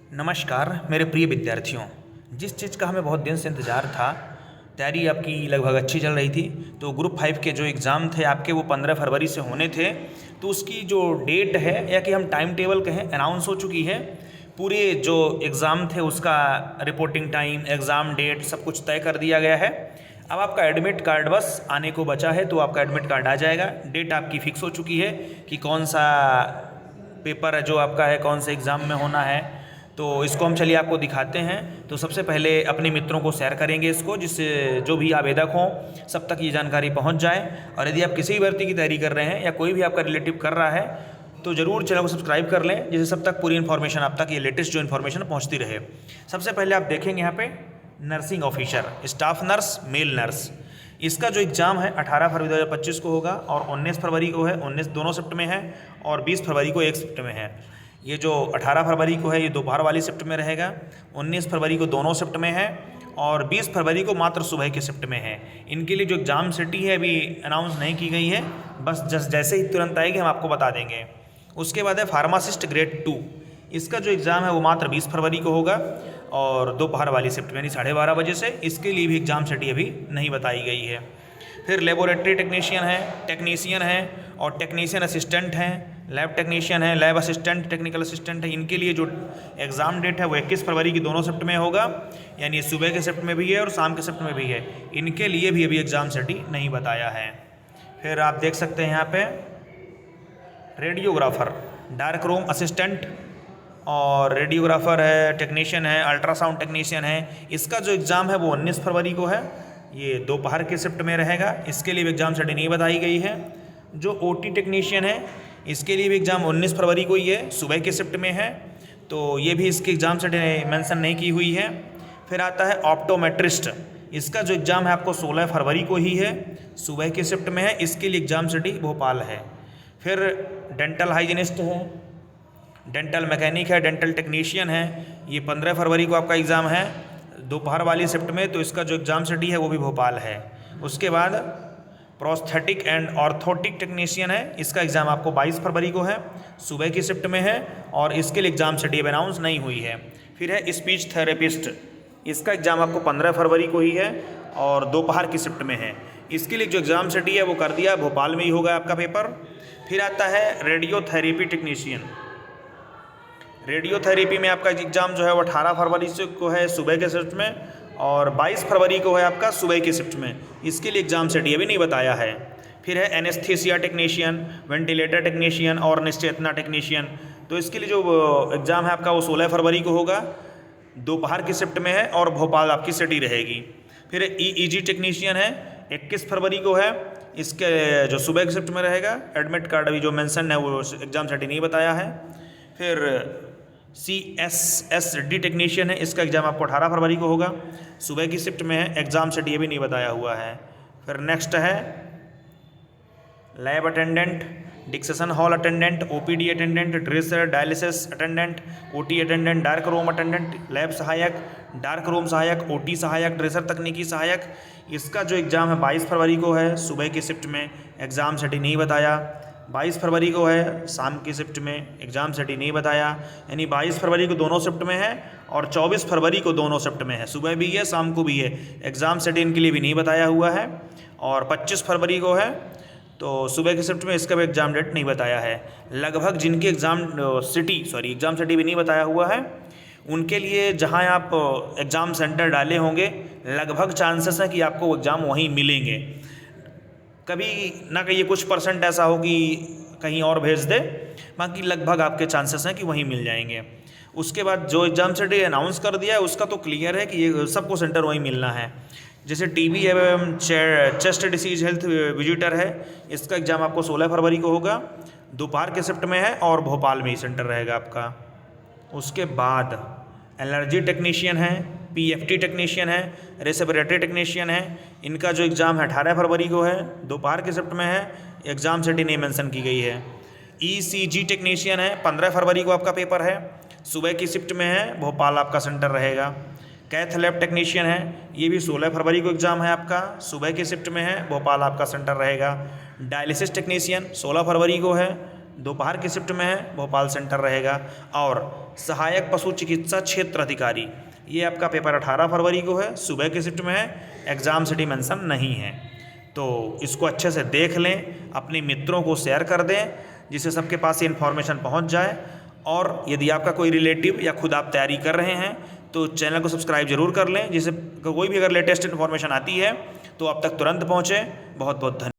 नमस्कार मेरे प्रिय विद्यार्थियों। जिस चीज़ का हमें बहुत दिन से इंतज़ार था, तैयारी आपकी लगभग अच्छी चल रही थी। तो ग्रुप 5 के जो एग्ज़ाम थे आपके वो 15 फरवरी से होने थे। तो उसकी जो डेट है या कि हम टाइम टेबल कहें अनाउंस हो चुकी है। पूरे जो एग्ज़ाम थे उसका रिपोर्टिंग टाइम, एग्ज़ाम डेट सब कुछ तय कर दिया गया है। अब आपका एडमिट कार्ड बस आने को बचा है, तो आपका एडमिट कार्ड आ जाएगा। डेट आपकी फ़िक्स हो चुकी है कि कौन सा पेपर है जो आपका है, कौन से एग्ज़ाम में होना है। तो इसको हम चलिए आपको दिखाते हैं। तो सबसे पहले अपने मित्रों को शेयर करेंगे इसको, जिससे जो भी आवेदक हों सब तक ये जानकारी पहुंच जाए। और यदि आप किसी भी भर्ती की तैयारी कर रहे हैं या कोई भी आपका रिलेटिव कर रहा है तो ज़रूर चैनल को सब्सक्राइब कर लें, जिससे सब तक पूरी इन्फॉर्मेशन आप तक ये लेटेस्ट जो इन्फॉर्मेशन पहुँचती रहे। सबसे पहले आप देखेंगे यहाँ पे nursing officer, staff nurse, male nurse. इसका जो एग्ज़ाम है 18 फरवरी 2025 को होगा और 19 फरवरी को है। 19 दोनों शिफ्ट में है और 20 फरवरी को एक शिफ्ट में है। ये जो 18 फरवरी को है ये दोपहर वाली शिफ्ट में रहेगा, 19 फरवरी को दोनों शिफ्ट में है और 20 फरवरी को मात्र सुबह के शिफ्ट में है। इनके लिए जो एग्ज़ाम सिटी है अभी अनाउंस नहीं की गई है, बस जैसे ही तुरंत आएगी हम आपको बता देंगे। उसके बाद है फार्मासिस्ट ग्रेड 2। इसका जो एग्ज़ाम है वो मात्र 20 फरवरी को होगा और दोपहर वाली शिफ्ट में यानी 12:30 बजे से। इसके लिए भी एग्ज़ाम सिटी अभी नहीं बताई गई है। फिर लेबोरेटरी टेक्नीशियन है और टेक्नीशियन असिस्टेंट हैं, लैब टेक्नीशियन है, लैब असिस्टेंट, टेक्निकल असिस्टेंट है। इनके लिए जो एग्ज़ाम डेट है वो 21 फरवरी की दोनों शिफ्ट में होगा, यानी सुबह के शिफ्ट में भी है और शाम के शिफ्ट में भी है। इनके लिए भी अभी एग्ज़ाम सिटी नहीं बताया है। फिर आप देख सकते हैं यहाँ पे रेडियोग्राफर, डार्क रूम असिस्टेंट और रेडियोग्राफर है, टेक्नीशियन है, अल्ट्रासाउंड टेक्नीशियन है। इसका जो एग्ज़ाम है वो 19 फरवरी को है, ये दोपहर के शिफ्ट में रहेगा। इसके लिए भी एग्ज़ाम सिटी नहीं बताई गई है। जो ओटी टेक्नीशियन है इसके लिए भी एग्ज़ाम 19 फरवरी को ही है, सुबह के शिफ्ट में है, तो ये भी इसकी एग्ज़ाम सिटी मेंशन नहीं की हुई है। फिर आता है ऑप्टोमेट्रिस्ट। इसका जो एग्ज़ाम है आपको 16 फरवरी को ही है, सुबह के शिफ्ट में है। इसके लिए एग्ज़ाम सिटी भोपाल है। फिर डेंटल हाइजीनिस्ट है, डेंटल मैकेनिक है, डेंटल टेक्नीशियन है। ये 15 फरवरी को आपका एग्ज़ाम है दोपहर वाली शिफ्ट में, तो इसका जो एग्ज़ाम सिटी है वो भी भोपाल है। उसके बाद प्रोस्थेटिक एंड ऑर्थोटिक टेक्नीशियन है। इसका एग्ज़ाम आपको 22 फरवरी को है, सुबह की शिफ्ट में है और इसके लिए एग्ज़ाम सिटी अब अनाउंस नहीं हुई है। फिर है स्पीच थेरेपिस्ट। इसका एग्ज़ाम आपको 15 फरवरी को ही है और दोपहर की शिफ्ट में है। इसके लिए जो एग्ज़ाम सिटी है वो कर दिया, भोपाल में ही होगा आपका पेपर। फिर आता है रेडियोथेरेपी टेक्नीशियन। रेडियोथेरेपी में आपका एग्ज़ाम जो है वो 18 फरवरी से को है, सुबह के शिफ्ट में, और 22 फरवरी को है आपका सुबह की शिफ्ट में। इसके लिए एग्ज़ाम सिटी अभी नहीं बताया है। फिर है एनेस्थीसिया टेक्नीशियन, वेंटिलेटर टेक्नीशियन और निश्चेतना टेक्नीशियन। तो इसके लिए जो एग्ज़ाम है आपका वो 16 फरवरी को होगा, दोपहर की शिफ्ट में है और भोपाल आपकी सिटी रहेगी। फिर ईईजी टेक्नीशियन है, 21 फरवरी को है, इसके जो सुबह की शिफ्ट में रहेगा। एडमिट कार्ड अभी जो मेंशन है वो एग्ज़ाम सिटी नहीं बताया है। फिर CSSD टेक्नीशियन है, इसका एग्ज़ाम आपको 18 फरवरी को होगा, सुबह की शिफ्ट में है। एग्ज़ाम सिटी ये भी नहीं बताया हुआ है। फिर नेक्स्ट है lab attendant, dissection hall attendant, OPD attendant, dresser, dialysis attendant, OT attendant, dark room attendant, lab सहायक, डार्क रूम सहायक, OT सहायक, ड्रेसर तकनीकी सहायक। इसका जो एग्ज़ाम है 22 फरवरी को है, सुबह की शिफ्ट में। एग्ज़ाम सिटी नहीं बताया। 22 फरवरी को है, शाम की शिफ्ट में। एग्ज़ाम सिटी नहीं बताया, यानी 22 फरवरी को दोनों शिफ्ट में है और 24 फरवरी को दोनों शिफ्ट में है, सुबह भी है शाम को भी है। एग्ज़ाम सिटी इनके लिए भी नहीं बताया हुआ है। और 25 फरवरी को है, तो सुबह की शिफ्ट में, इसका भी एग्ज़ाम डेट नहीं बताया है। लगभग जिनकी एग्ज़ाम सिटी भी नहीं बताया हुआ है, उनके लिए जहाँ आप एग्ज़ाम सेंटर डाले होंगे लगभग चांसेस हैं कि आपको एग्ज़ाम वहीं मिलेंगे। कभी ना कहिए कुछ परसेंट ऐसा हो कि कहीं और भेज दे, बाकी लगभग आपके चांसेस हैं कि वहीं मिल जाएंगे। उसके बाद जो एग्ज़ाम सिटी अनाउंस कर दिया है उसका तो क्लियर है कि ये सबको सेंटर वहीं मिलना है। जैसे TB एवं चेस्ट डिसीज हेल्थ विजिटर है, इसका एग्ज़ाम आपको 16 फरवरी को होगा, दोपहर के शिफ्ट में है और भोपाल में ही सेंटर रहेगा आपका। उसके बाद एलर्जी टेक्नीशियन है, PFT टेक्नीशियन है, रेस्पिरेटरी टेक्नीशियन है। इनका जो एग्ज़ाम है 18 फरवरी को है, दोपहर के शिफ्ट में है। एग्ज़ाम सिटी नहीं मेंशन की गई है। ECG टेक्नीशियन है, 15 फरवरी को आपका पेपर है, सुबह की शिफ्ट में है, भोपाल आपका सेंटर रहेगा। कैथ लैब टेक्नीशियन है, ये भी 16 फरवरी को एग्ज़ाम है आपका, सुबह की शिफ्ट में है, भोपाल आपका सेंटर रहेगा। डायलिसिस टेक्नीशियन 16 फरवरी को है, दोपहर की शिफ्ट में है, भोपाल सेंटर रहेगा। और सहायक पशु चिकित्सा क्षेत्र अधिकारी, ये आपका पेपर 18 फरवरी को है, सुबह की शिफ्ट में है, एग्ज़ाम सिटी मेंशन नहीं है। तो इसको अच्छे से देख लें, अपने मित्रों को शेयर कर दें जिससे सबके पास ये इन्फॉर्मेशन पहुंच जाए। और यदि आपका कोई रिलेटिव या खुद आप तैयारी कर रहे हैं तो चैनल को सब्सक्राइब जरूर कर लें, जिससे कोई भी अगर लेटेस्ट इन्फॉर्मेशन आती है तो आप तक तुरंत पहुँचे। बहुत बहुत धन्यवाद।